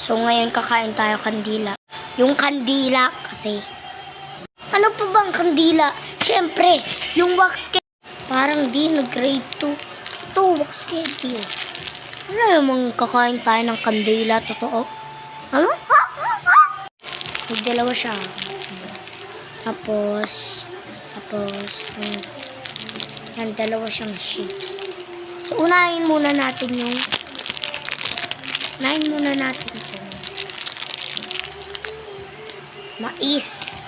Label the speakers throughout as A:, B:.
A: So, ngayon kakain tayo kandila. Yung kandila kasi. Ano pa bang kandila? Siyempre, yung wax cake. Parang di nag-grade 2. Ito, wax cake. Ano namang kakain tayo ng kandila? Totoo? Ano? May dalawa siya. Tapos, yan, dalawa siyang shapes. So, unahin muna natin ito. Mais.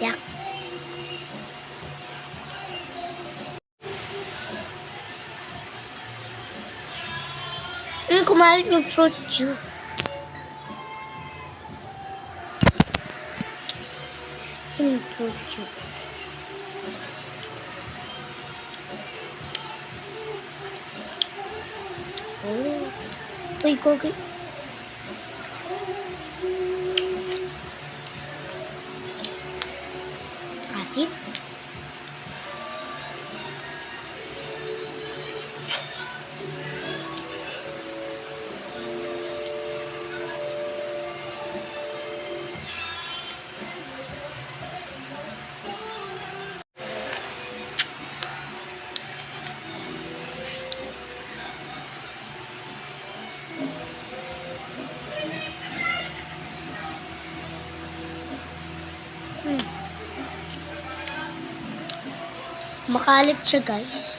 A: Yak. Kumalit yung fruit juice. Yung fruit juice. Oh. Uy, gogi. Asin. Makalit siya, guys.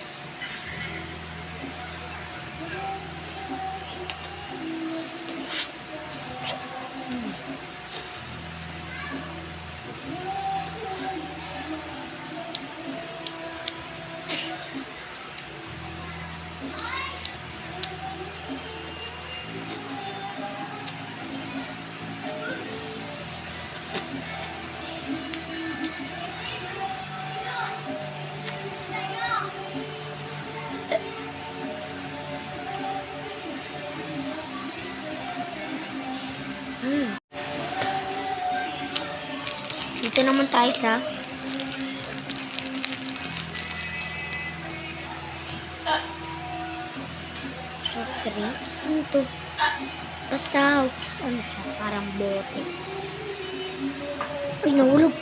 A: Dito naman tayo sa soft drinks. Ano to? Basta, ano siya? Parang bote. Ay, nahulog.